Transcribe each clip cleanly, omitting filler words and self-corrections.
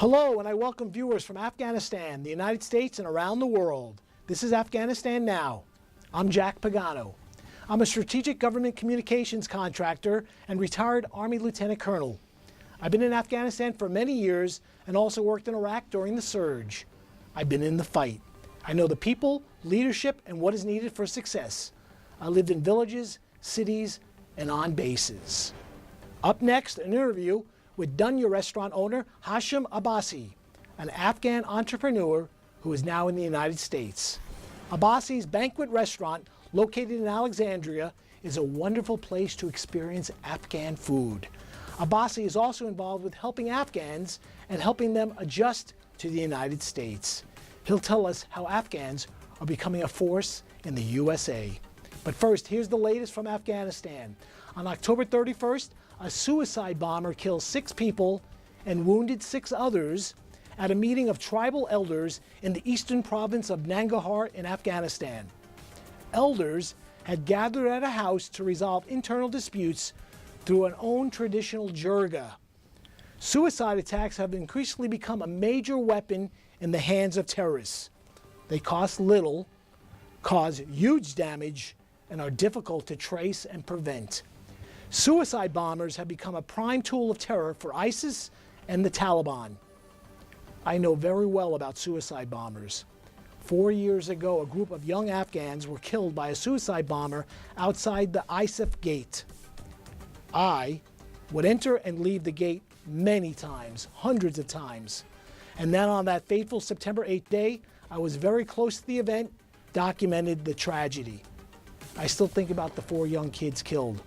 Hello, and I welcome viewers from Afghanistan, the United States, and around the world. This is Afghanistan Now. I'm Jack Pagano. I'm a strategic government communications contractor and retired Army Lieutenant Colonel. I've been in Afghanistan for many years and also worked in Iraq during the surge. I've been in the fight. I know the people, leadership, and what is needed for success. I lived in villages, cities, and on bases. Up next, an interview with Dunya restaurant owner Hashim Abbasi, an Afghan entrepreneur who is now in the United States. Abbasi's banquet restaurant, located in Alexandria, is a wonderful place to experience Afghan food. Abbasi is also involved with helping Afghans and helping them adjust to the United States. He'll tell us how Afghans are becoming a force in the USA. But first, here's the latest from Afghanistan. On October 31st, a suicide bomber killed 6 people and wounded 6 others at a meeting of tribal elders in the eastern province of Nangarhar in Afghanistan. Elders had gathered at a house to resolve internal disputes through an own traditional jirga. Suicide attacks have increasingly become a major weapon in the hands of terrorists. They cost little, cause huge damage, and are difficult to trace and prevent. Suicide bombers have become a prime tool of terror for ISIS and the Taliban. I know very well about suicide bombers. 4 years ago, a group of young Afghans were killed by a suicide bomber outside the ISIF gate. I would enter and leave the gate many times, hundreds of times. And then on that fateful September 8th day, I was very close to the event, documented the tragedy. I still think about the 4 young kids killed.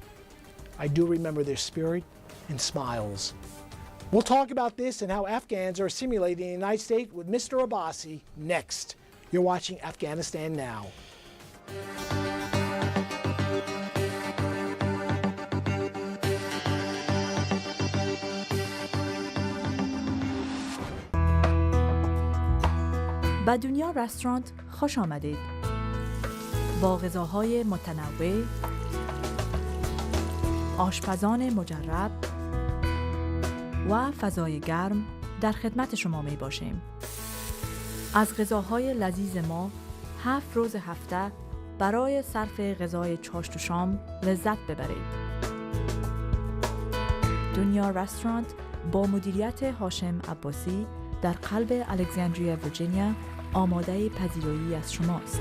I do remember their spirit and smiles. We'll talk about this and how Afghans are assimilating in the United States with Mr. Abbasi next. You're watching Afghanistan Now. به دنیا رستوران خوش آمدید. با غذاهای متنوع، آشپزان مجرب و فضای گرم در خدمت شما می باشیم. از غذاهای لذیذ ما 7 روز هفته برای صرف غذای چاشت و شام لذت ببرید. دنیا رستوران با مدیریت هاشم عباسی در قلب الکساندریا ویرجینیا آماده پذیرایی از شماست.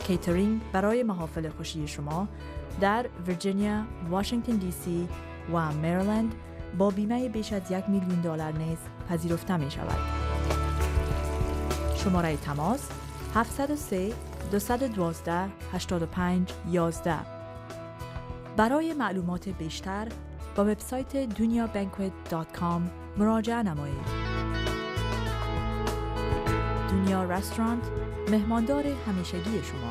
کیترینگ برای محافل خوشی شما در ویرجینیا، واشنگتن دی سی و مریلند با بیمه بیش از $1 میلیون نیز پذیرفته می شود. شماره تماس 703 212 85 11. برای معلومات بیشتر با وبسایت dunyabanquet.com مراجعه نمایید. دنیا رستوران، مهماندار همیشگی شما.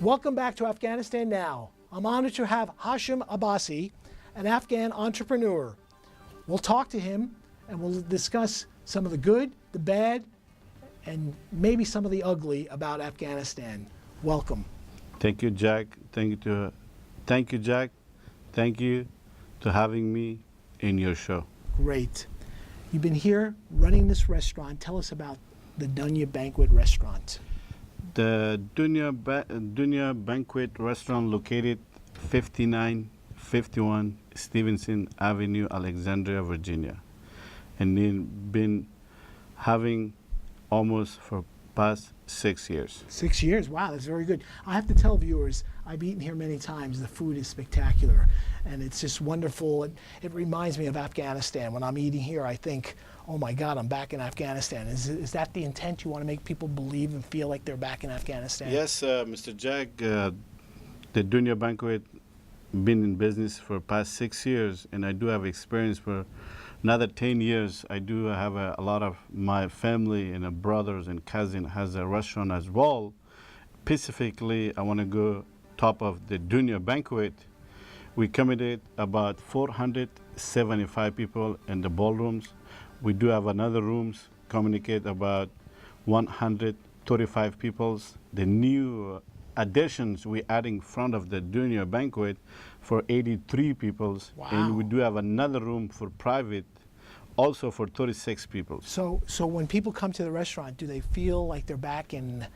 Welcome back to Afghanistan Now. I'm honored to have Hashim Abbasi, an Afghan entrepreneur. We'll talk to him and we'll discuss some of the good, the bad, and maybe some of the ugly about Afghanistan. Welcome. Thank you, Jack. Thank you, Jack. Thank you to having me in your show. Great. You've been here running this restaurant. Tell us about the Dunya Banquet Restaurant. The Dunya Banquet Restaurant located 5951 Stevenson Avenue, Alexandria, Virginia. And then been having almost for past 6 years. 6 years, wow, that's very good. I have to tell viewers, I've eaten here many times. The food is spectacular and it's just wonderful. It reminds me of Afghanistan. When I'm eating here, I think, oh my God, I'm back in Afghanistan. Is that the intent? You want to make people believe and feel like they're back in Afghanistan? Yes, Mr. Jack, the Dunya Banquet been in business for past 6 years, and I do have experience for another 10 years. I do have a lot of my family and brothers and cousin has a restaurant as well. Specifically, I want to go top of the Dunya Banquet. We committed about 475 people in the ballrooms. We do have another rooms communicate about 135 peoples. The new additions we're adding in front of the Dunya banquet for 83 peoples. Wow. And we do have another room for private, also for 36 people. So when people come to the restaurant, do they feel like they're back in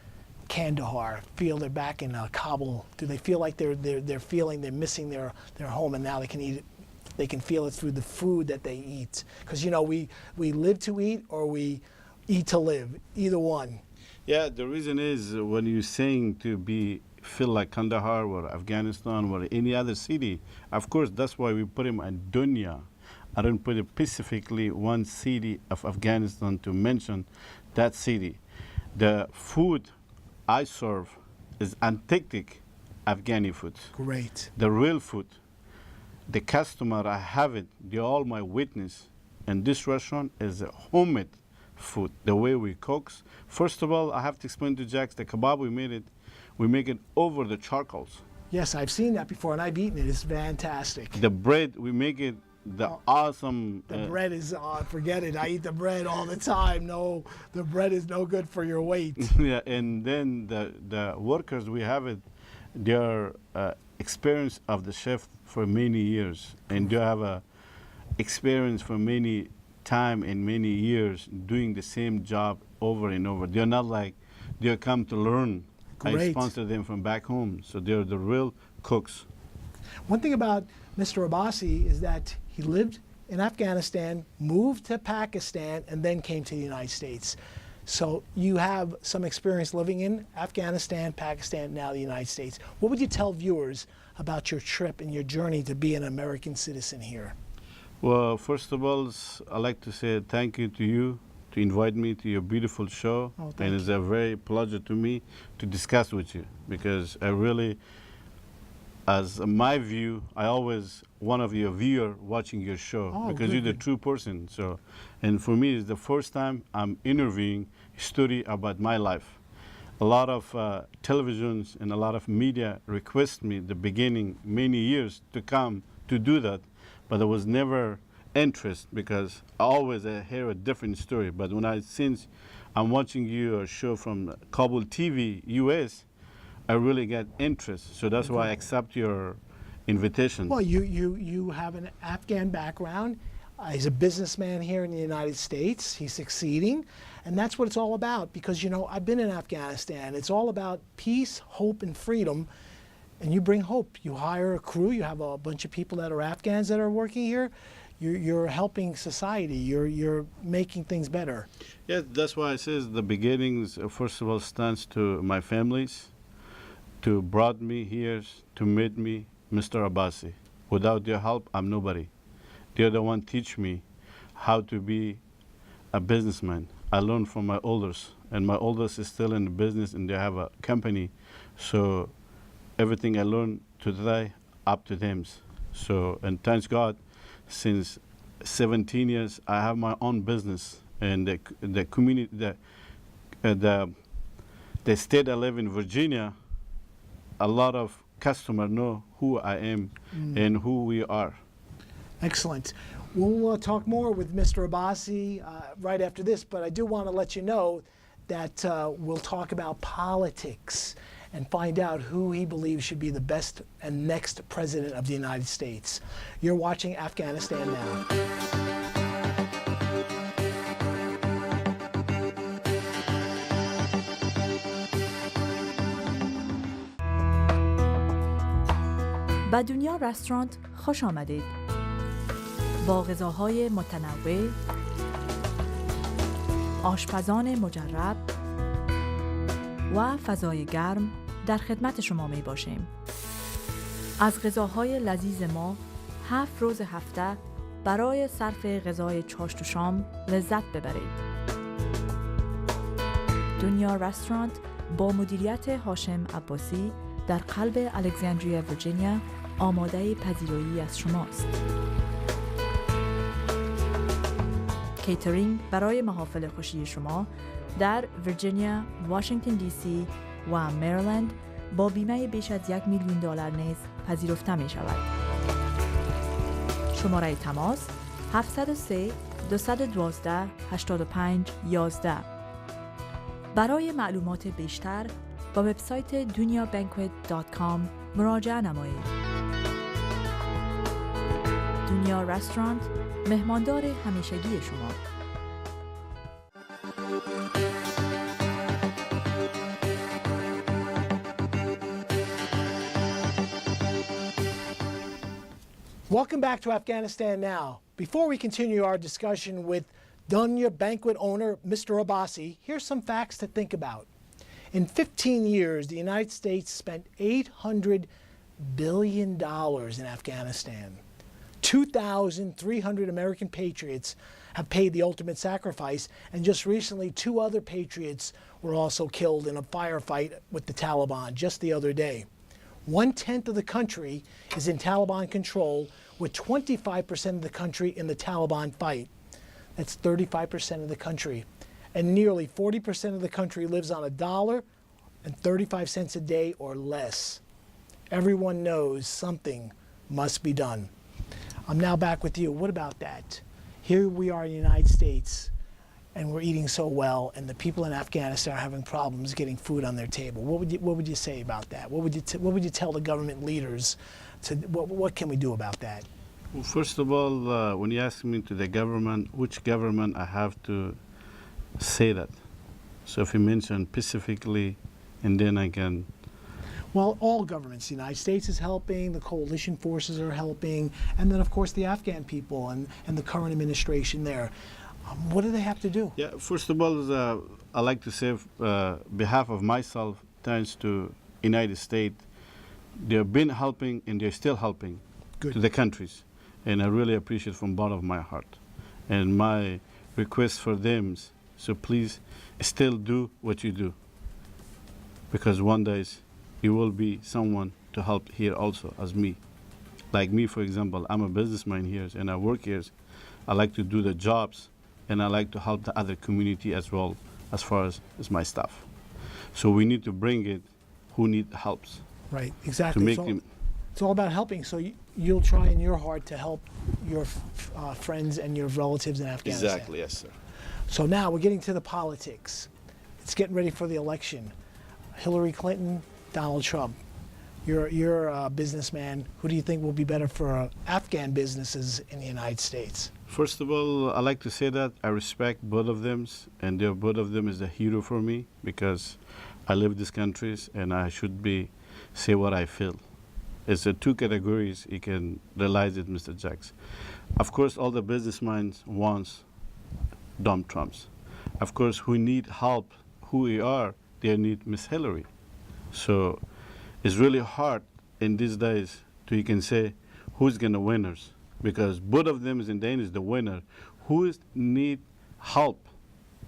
Kandahar? Feel they're back in Kabul? Do they feel like they're missing their home, and now they can eat it? They can feel it through the food that they eat. Because we live to eat, or we eat to live. Either one. Yeah, the reason is when you're saying to feel like Kandahar or Afghanistan or any other city, of course that's why we put him in Dunya. I don't put it specifically one city of Afghanistan to mention that city. The food I serve is authentic Afghani food. Great. The real food. The customer, I have it, they're all my witness. And this restaurant is a homemade food, the way we cook. First of all, I have to explain to Jax, the kebab we make it over the charcoals. Yes, I've seen that before, and I've eaten it. It's fantastic. The bread, we make it awesome. The bread is, forget it. I eat the bread all the time. No, the bread is no good for your weight. Yeah, and then the workers, we have it, they're experience of the chef for many years, and they have a experience for many time and many years doing the same job over and over. They're not like they come to learn. Great. I sponsor them from back home, so they're the real cooks. One thing about Mr. Abbasi is that he lived in Afghanistan, moved to Pakistan, and then came to the United States. So you have some experience living in Afghanistan, Pakistan, now the United States. What would you tell viewers about your trip and your journey to be an American citizen here? Well, first of all, I'd like to say thank you to you to invite me to your beautiful show. Oh, thank and it's a very pleasure to me to discuss with you, because I really, as my view, I always one of your viewer watching your show, because you're the true person. So, and for me, it's the first time I'm interviewing a story about my life. A lot of televisions and a lot of media request me the beginning many years to come to do that, but there was never interest, because I always hear a different story. But since I'm watching your show from Kabul TV, US, I really get interest. So that's why I accept your invitation. Well, you have an Afghan background. He's a businessman here in the United States. He's succeeding. And that's what it's all about, because, I've been in Afghanistan. It's all about peace, hope, and freedom. And you bring hope. You hire a crew. You have a bunch of people that are Afghans that are working here. You're helping society. You're making things better. Yeah, that's why I says the beginnings, first of all, stands to my families, to brought me here, to meet me, Mr. Abbasi. Without their help, I'm nobody. They're the one teach me how to be a businessman. I learned from my elders, and my elders is still in the business, and they have a company. So everything I learned today, up to them. So, and thanks God, since 17 years, I have my own business, and the community, the state I live in, Virginia, a lot of customers know who I am and who we are. Excellent. We'll talk more with Mr. Abbasi right after this, but I do want to let you know that we'll talk about politics and find out who he believes should be the best and next president of the United States. You're watching Afghanistan Now. به دنیا رستوران خوش آمدید. با غذاهای متنوع، آشپزان مجرب و فضای گرم در خدمت شما می باشیم. از غذاهای لذیذ ما 7 روز هفته برای صرف غذای چاشت و شام لذت ببرید. دنیا رستوران با مدیریت هاشم عباسی در قلب الکساندریا ویرجینیا آماده پذیرایی از شماست. کیترینگ برای محافل خوشی شما در ویرجینیا، واشنگتن دی سی و مریلند با بیمه بیش از $1 میلیون نیز پذیرفته می شود. شماره تماس 703 212 85 11. برای معلومات بیشتر با وبسایت dunyabanquet.com مراجعه نمایید. دنیا رستوران مهماندار همیشگی شما. Welcome back to Afghanistan Now. Before we continue our discussion with Dunya Banquet owner Mr. Abbasi, here's some facts to think about. In 15 years, the United States spent $800 billion in Afghanistan. 2,300 American patriots have paid the ultimate sacrifice, and just recently 2 other patriots were also killed in a firefight with the Taliban just the other day. 1/10 of the country is in Taliban control, with 25% of the country in the Taliban fight. That's 35% of the country. And nearly 40% of the country lives on $1.35 a day or less. Everyone knows something must be done. I'm now back with you. What about that? Here we are in the United States, and we're eating so well, and the people in Afghanistan are having problems getting food on their table. What would you say about that? What would you tell the government leaders? What can we do about that? Well, first of all, when you ask me to the government, which government, I have to say that. So if you mention specifically, and then I can. Well, all governments. The United States is helping, the coalition forces are helping, and then of course the Afghan people and the current administration there. What do they have to do? Yeah, first of all, I like to say, behalf of myself, thanks to United States, they've been helping and they're still helping to the countries, and I really appreciate from bottom of my heart. And my request for them is, so please still do what you do, because one day you will be someone to help here also as me. Like me, for example, I'm a businessman here and I work here. I like to do the jobs, and I like to help the other community as well, as far as my stuff. So we need to bring it who need helps. Right, exactly. To make them. It's all about helping. So you'll try in your heart to help your friends and your relatives in Afghanistan. Exactly, yes, sir. So now we're getting to the politics. It's getting ready for the election. Hillary Clinton, Donald Trump. You're a businessman. Who do you think will be better for Afghan businesses in the United States? First of all, I like to say that I respect both of them, and both of them is a hero for me, because I live these countries and I should say what I feel. It's 2 categories. You can realize it, Mr. Jacks. Of course, all the businessmen want Donald Trumps. Of course, who need help, who we are, they need Miss Hillary. So it's really hard in these days to you can say who's gonna winners, because both of them is in the end is the winner. Who need help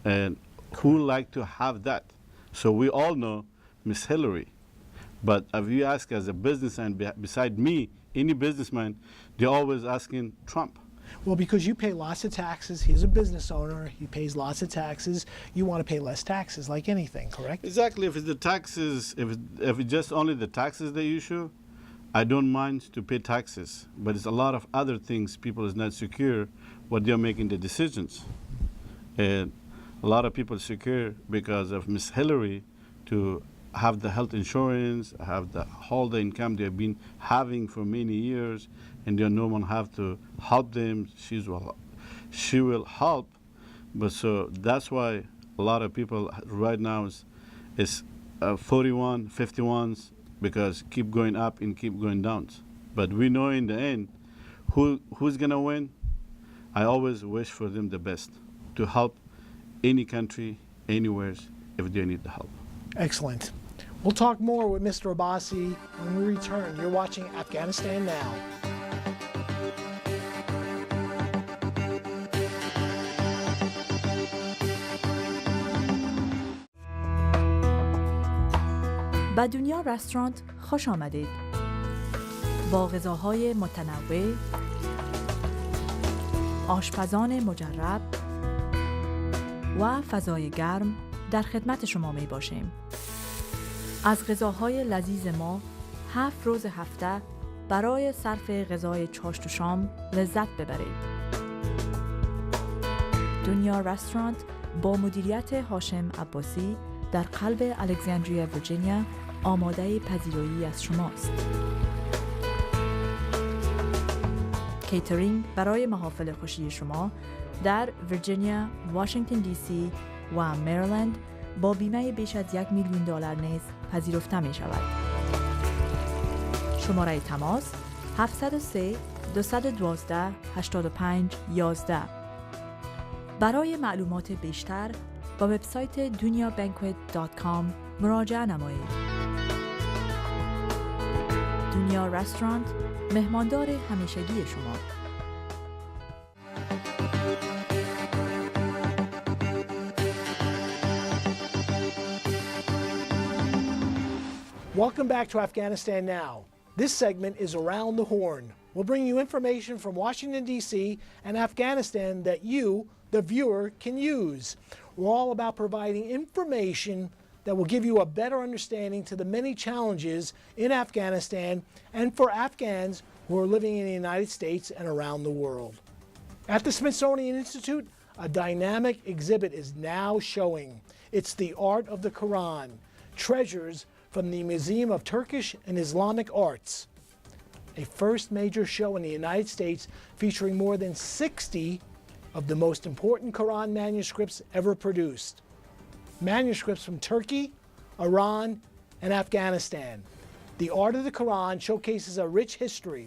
and who like to have that? So we all know Miss Hillary. But if you ask as a businessman beside me, any businessman, they're always asking Trump. Well, because you pay lots of taxes. He's a business owner. He pays lots of taxes. You want to pay less taxes, like anything, correct? Exactly. If it's the taxes, if it's just only the taxes the issue, I don't mind to pay taxes. But it's a lot of other things people is not secure what they're making the decisions. And a lot of people secure because of Miss Hillary to have the health insurance, have the whole the income they've been having for many years, and no one have to help them. She will help, but so that's why a lot of people right now is 41, 51s, because keep going up and keep going down. But we know in the end who's gonna win. I always wish for them the best, to help any country, anywhere, if they need the help. Excellent. We'll talk more with Mr. Abbasi when we return. You're watching Afghanistan Now. به دنیا رستوران خوش آمدید. با غذاهای متنوع، آشپزان مجرب و فضای گرم در خدمت شما می باشیم. از غذاهای لذیذ ما 7 روز هفته برای صرف غذای چاشت و شام لذت ببرید. دنیا رستورانت با مدیریت هاشم عباسی در قلب الکساندریا ویرجینیا آماده پذیرایی از شماست. کیترینگ برای محافل خوشی شما در ویرجینیا، واشنگتن دی سی و مریلند با بیمه بیش از $1 میلیون نیز پذیرفته می شود. شماره تماس 703 212 85 11. برای معلومات بیشتر با وبسایت dunyabanquet.com مراجعه نمایید. دنیا رستورانت مهماندار همیشگی شما. Welcome back to Afghanistan Now. This segment is Around the Horn. We'll bring you information from Washington, D.C. and Afghanistan that you, the viewer, can use. We're all about providing information that will give you a better understanding to the many challenges in Afghanistan and for Afghans who are living in the United States and around the world. At the Smithsonian Institute, a dynamic exhibit is now showing. It's the Art of the Quran, treasures from the Museum of Turkish and Islamic Arts, a first major show in the United States featuring more than 60 of the most important Quran manuscripts ever produced. Manuscripts from Turkey, Iran, and Afghanistan. The Art of the Quran showcases a rich history.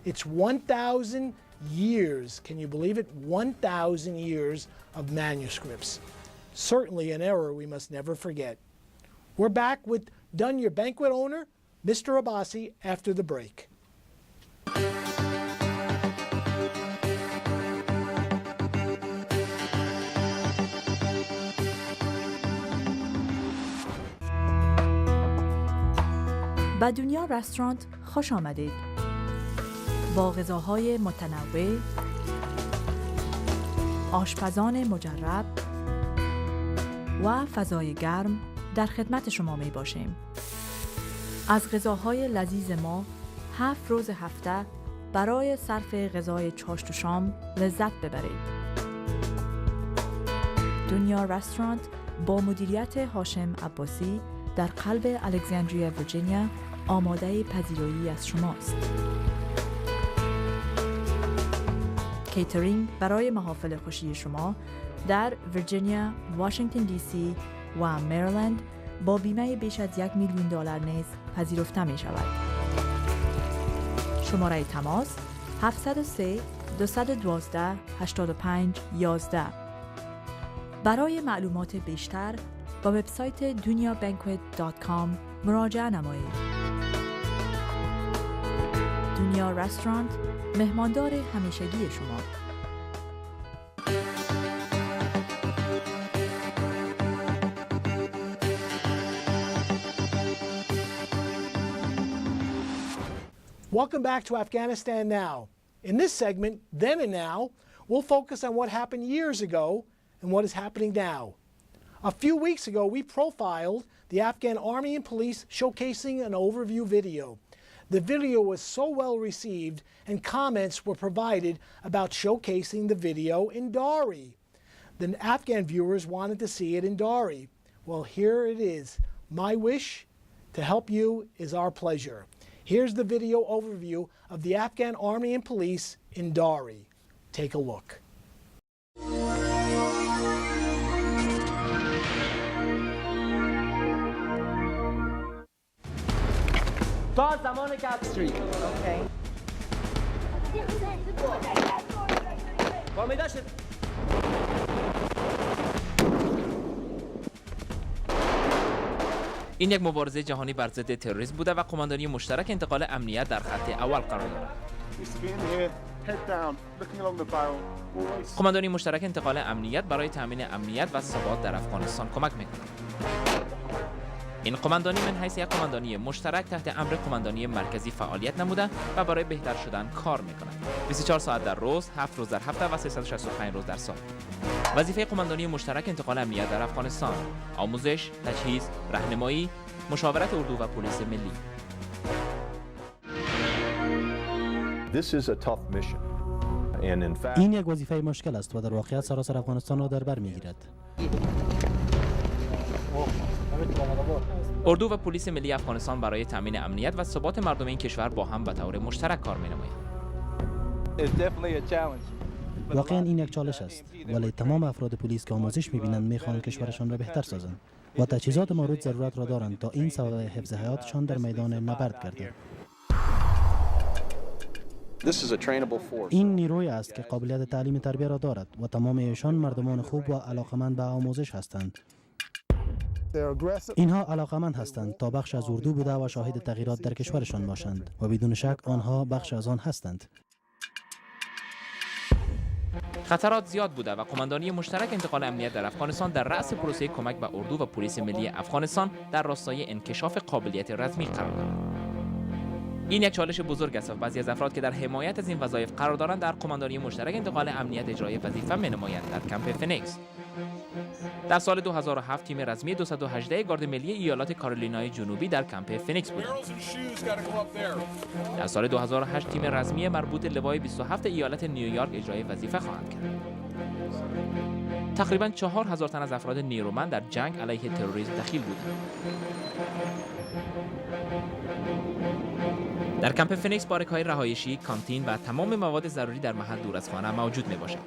It's 1,000 years, can you believe it? 1,000 years of manuscripts. Certainly an error we must never forget. We're back with Dunya Banquet owner, Mr. Abbasi, after the break. به دنیا رستورانت خوش آمدید. با غذاهای متنوع، آشپزان مجرب و فضای گرم در خدمت شما می باشیم. از غذاهای لذیذ ما 7 روز هفته برای صرف غذای چاشت و شام لذت ببرید. دنیا رستورانت با مدیریت هاشم عباسی در قلب الکساندریا ویرجینیا آماده پذیرایی از شماست. کیترینگ برای محافل خوشی شما در ویرجینیا، واشنگتن دی سی و مریلند با بیمه بیش از $1 میلیون نیز پذیرفته می شود. شماره تماس 703 212 85 11. برای معلومات بیشتر با وبسایت dunyabanquet.com مراجعه نمایید. دنیا رستورانت مهماندار همیشگی شما. Welcome back to Afghanistan Now. In this segment, Then and Now, we'll focus on what happened years ago and what is happening now. A few weeks ago, we profiled the Afghan Army and Police showcasing an overview video. The video was so well received and comments were provided about showcasing the video in Dari. The Afghan viewers wanted to see it in Dari. Well, here it is. My wish to help you is our pleasure. Here's the video overview of the Afghan Army and Police in Dari. Take a look. تا زمان کپستری وامیده شد. این یک مبارزه جهانی بر ضد تروریسم بوده و قماندانی مشترک انتقال امنیت در خط اول قرار دارد. قماندانی مشترک انتقال امنیت برای تامین امنیت و ثبات در افغانستان کمک می‌کند. این قماندانی من حیث یک قماندانی مشترک تحت امر قماندانی مرکزی فعالیت نموده و برای بهتر شدن کار می‌کند. 24 ساعت در روز، 7 روز در هفته و 365 روز در سال. وظیفه قماندانی مشترک انتقال امنیت در افغانستان: آموزش، تجهیز، راهنمایی، مشاورت اردو و پلیس ملی. This is a tough mission. این یک وظیفه مشکل است و در واقعیت سراسر افغانستان را در بر میگیرد. اردو و پلیس ملی افغانستان برای تامین امنیت و ثبات مردم این کشور با هم به طور مشترک کار می‌نمایند. واقعا این یک چالش است، ولی تمام افراد پلیس که آموزش می‌بینند می‌خواهند کشورشان را بهتر سازند و تجهیزات مورد ضرورت را دارند تا این سبب حفظ حیاتشان در میدان نبرد گردد. این نیروی است که قابلیت تعلیم تربیت را دارد و تمام ایشان مردمان خوب و علاقمند به آموزش هستند. اینها علاقمند هستند تا بخش از اردو بوده و شاهد تغییرات در کشورشان باشند و بدون شک آنها بخش از آن هستند. خطرات زیاد بوده و قماندانی مشترک انتقال امنیت در افغانستان در رأس پروسه کمک به اردو و پلیس ملی افغانستان در راستای انکشاف قابلیت رزمی قرار دارد. این یک چالش بزرگ است و بعضی از افراد که در حمایت از این وظایف قرار دارند در قماندانی مشترک انتقال امنیت اجرای وظیفه می‌نمایند در کمپ فینیکس. در سال 2007 تیم رزمی 218 گارد ملی ایالات کارولینای جنوبی در کمپ فینیکس بودند. در سال 2008 تیم رزمی مربوط لوای 27 ایالت نیویورک اجرای وظیفه خواهند کرد. تقریباً 4000 تن از افراد نیرومند در جنگ علیه تروریسم دخیل بودند. در کمپ فینیکس بارک‌های رهایشی، کانتین و تمام مواد ضروری در محل دور از خانه موجود می‌باشد.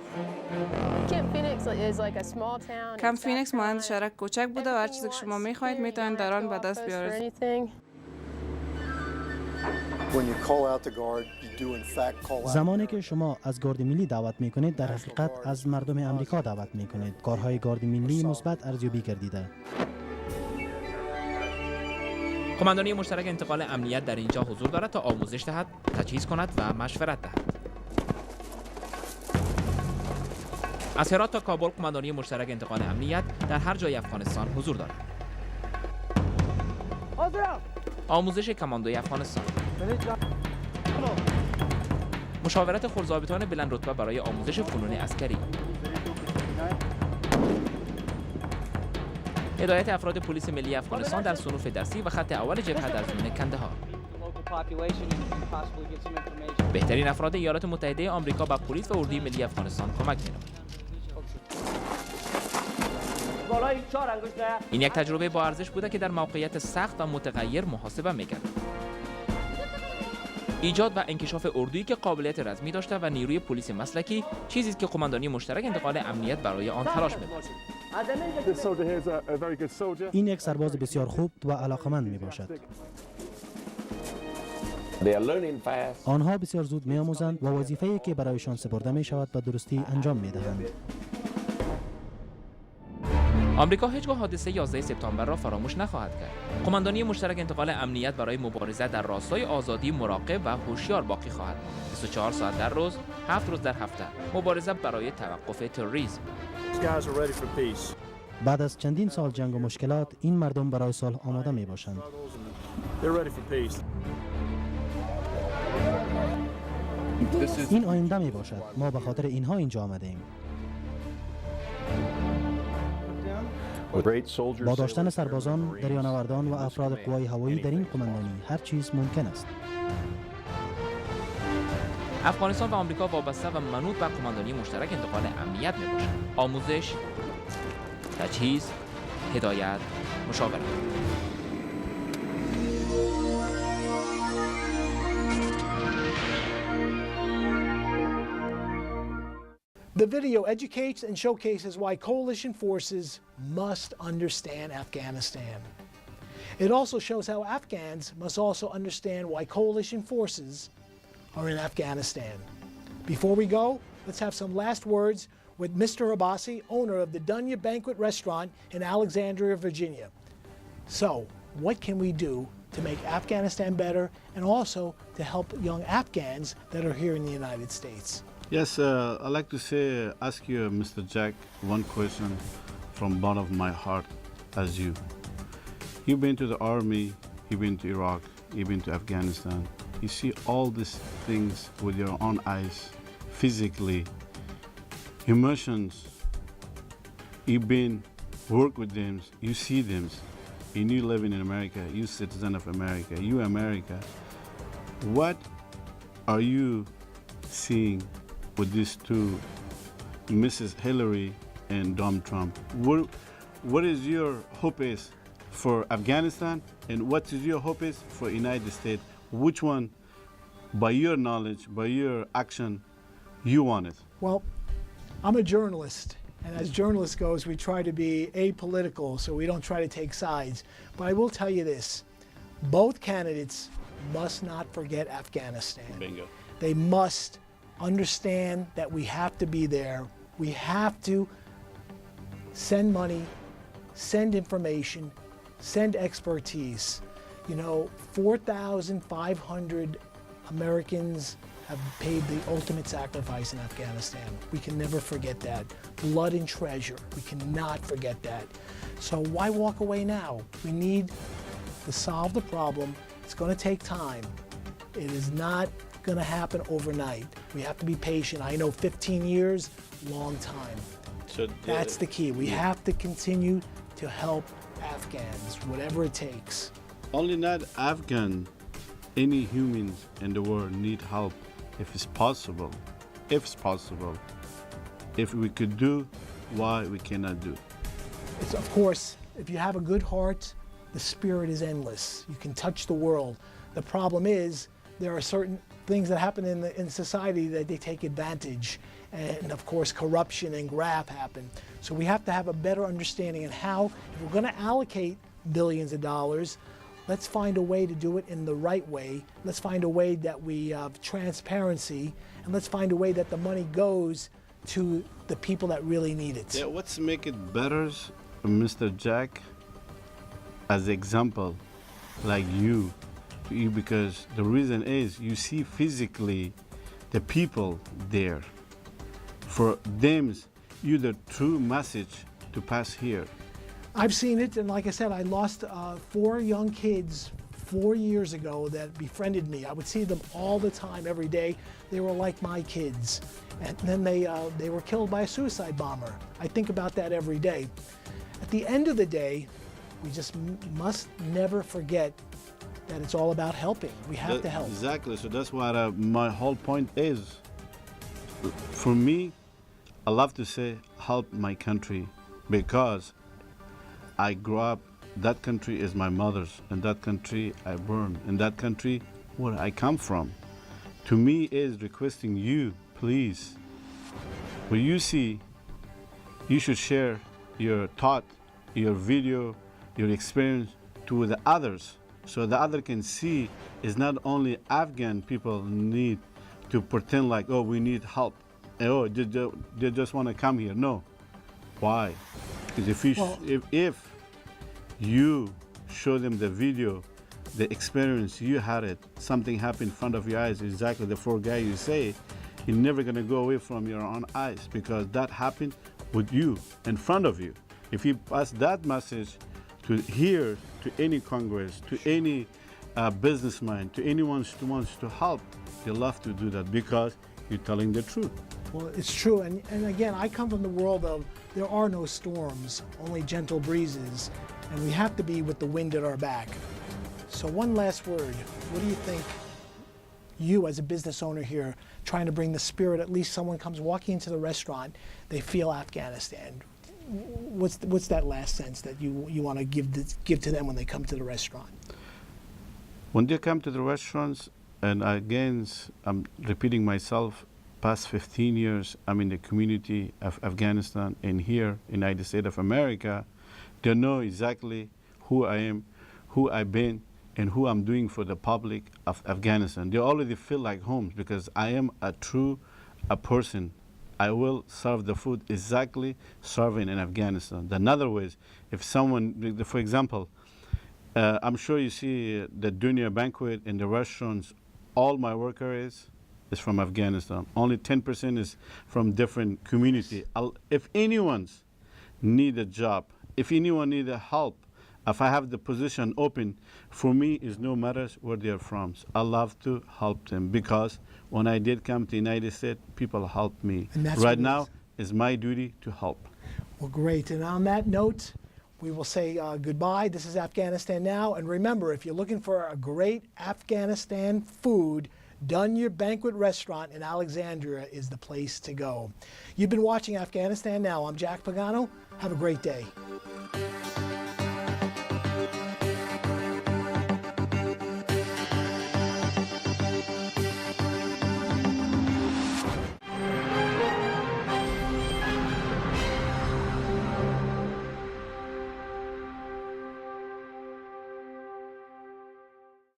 کمپ فینیکس مانند شهرک کوچک بوده و هر چیزی که شما می‌خواهید می‌توانید در آن به دست بیارید. زمانی که شما از گارد ملی دعوت می‌کنید در حقیقت از مردم امریکا دعوت می‌کنید. کارهای گارد ملی مثبت ارزیابی گردیده. قماندانی مشترک انتقال امنیت در اینجا حضور دارد تا آموزش دهد، تجهیز کند و مشورت دهد. از هرات تا کابل قماندانی مشترک انتقال امنیت در هر جای افغانستان حضور دارد. آموزش کماندوی افغانستان، مشاورت خلضابطان بلند رتبه برای آموزش فنون عسکری، هدایت افراد پلیس ملی افغانستان در صنوف درسی و خط اول جبهه در زمین کندهار. بهترین افراد ایالات متحده آمریکا به پلیس و اردوی ملی افغانستان کمک می‌نمایند. این یک تجربه با ارزش بوده که در موقعیت سخت و متغیر محاسبه می‌گردد. ایجاد و انکشاف اردویی که قابلیت رزمی داشته و نیروی پلیس مسلکی چیزی است که قماندانی مشترک انتقال امنیت برای آن تلاش می‌کند. این یک سرباز بسیار خوب و علاقمند میباشد. آنها بسیار زود میآموزند و وظیفه‌ای که برایشان سپرده می شود به درستی انجام میدهند. آمریکا هیچگاه حادثه 11 سپتامبر را فراموش نخواهد کرد. قماندانی مشترک انتقال امنیت برای مبارزه در راستای آزادی مراقب و هوشیار باقی خواهد ماند. 24 ساعت در روز، 7 روز در هفته. مبارزه برای توقف تروریسم. بعد از چندین سال جنگ و مشکلات، این مردم برای صلح آماده می باشند. این آینده می باشد. ما به خاطر اینها اینجا آمده ایم. با داشتن سربازان، دریانوردان و افراد قوای هوایی در این قماندانی هر چیز ممکن است. افغانستان و آمریکا وابسته و منوط به قماندانی مشترک انتقال امنیت می باشند. آموزش، تجهیز، هدایت، مشاورت. The video educates and showcases why coalition forces must understand Afghanistan. It also shows how Afghans must also understand why coalition forces are in Afghanistan. Before we go, let's have some last words with Mr. Abbasi, owner of the Dunya Banquet Restaurant in Alexandria, Virginia. So, what can we do to make Afghanistan better and also to help young Afghans that are here in the United States? Yes, I'd like to ask you, Mr. Jack, one question from bottom of my heart as you. You've been to the army, you've been to Iraq, you've been to Afghanistan. You see all these things with your own eyes, physically, emotions. You've been work with them, you see them. You living in America, you citizen of America, you America. What are you seeing with these two, Mrs. Hillary and Donald Trump. What is your hope is for Afghanistan, and what is your hope is for United States? Which one, by your knowledge, by your action, you want it? Well, I'm a journalist, and as journalists goes, we try to be apolitical, so we don't try to take sides. But I will tell you this, both candidates must not forget Afghanistan. Bingo. They must understand that we have to be there. We have to send money, send information, send expertise. You know, 4,500 Americans have paid the ultimate sacrifice in Afghanistan. We can never forget that. Blood and treasure, we cannot forget that. So why walk away now? We need to solve the problem. It's going to take time. It is not going to happen overnight. We have to be patient. I know 15 years, long time. So That's the key. We have to continue to help Afghans, whatever it takes. only not Afghan, any humans in the world need help if it's possible. If it's possible. If we could do, why we cannot do? It's, of course, if you have a good heart, the spirit is endless. You can touch the world. The problem is there are certain things that happen in society that they take advantage. And of course, corruption and graft happen. So we have to have a better understanding of how, if we're going to allocate billions of dollars, let's find a way to do it in the right way. Let's find a way that we have transparency, and let's find a way that the money goes to the people that really need it. Yeah, what's make it better, Mr. Jack, as example, like you, because the reason is you see physically the people there. For them, you're the true message to pass here. I've seen it, and like I said, I lost 4 young kids 4 years ago that befriended me. I would see them all the time, every day. They were like my kids. And then they were killed by a suicide bomber. I think about that every day. At the end of the day, we just must never forget that it's all about helping. We have to help. Exactly, so that's what my whole point is. For me, I love to say help my country because I grew up, that country is my mother's, and that country I born, and that country where I come from. To me is requesting you, please, when you see, you should share your thought, your video, your experience to the others, so the other can see is not only Afghan people need to pretend like, oh, we need help, oh, they just want to come here. No. Why? Because if you show them the video, the experience you had it, something happened in front of your eyes, exactly the 4 guys you say, you're never gonna go away from your own eyes because that happened with you, in front of you. If you pass that message to here, to any Congress, to any businessman, to anyone who wants to help, they love to do that because you're telling the truth. Well, it's true, and again, I come from the world of there are no storms, only gentle breezes, and we have to be with the wind at our back. So one last word, what do you think, you as a business owner here, trying to bring the spirit, at least someone comes walking into the restaurant, they feel Afghanistan. What's that last sense that you want to give to them when they come to the restaurant? When they come to the restaurants, and again, I'm repeating myself, past 15 years, I'm in the community of Afghanistan and here, United States of America. They know exactly who I am, who I've been, and who I'm doing for the public of Afghanistan. They already feel like home because I am a person. I will serve the food exactly serving in Afghanistan. In other ways, if someone, for example, I'm sure you see the Dunya banquet in the restaurants, all my workers is from Afghanistan. Only 10% is from different community. If anyone's need a job, if anyone need a help, if I have the position open, for me is no matter where they are from. I love to help them because when I did come to the United States, people helped me. Right now, it's my duty to help. Well, great. And on that note, we will say goodbye. This is Afghanistan Now. And remember, if you're looking for a great Afghanistan food, Dunya Banquet Restaurant in Alexandria is the place to go. You've been watching Afghanistan Now. I'm Jack Pagano. Have a great day.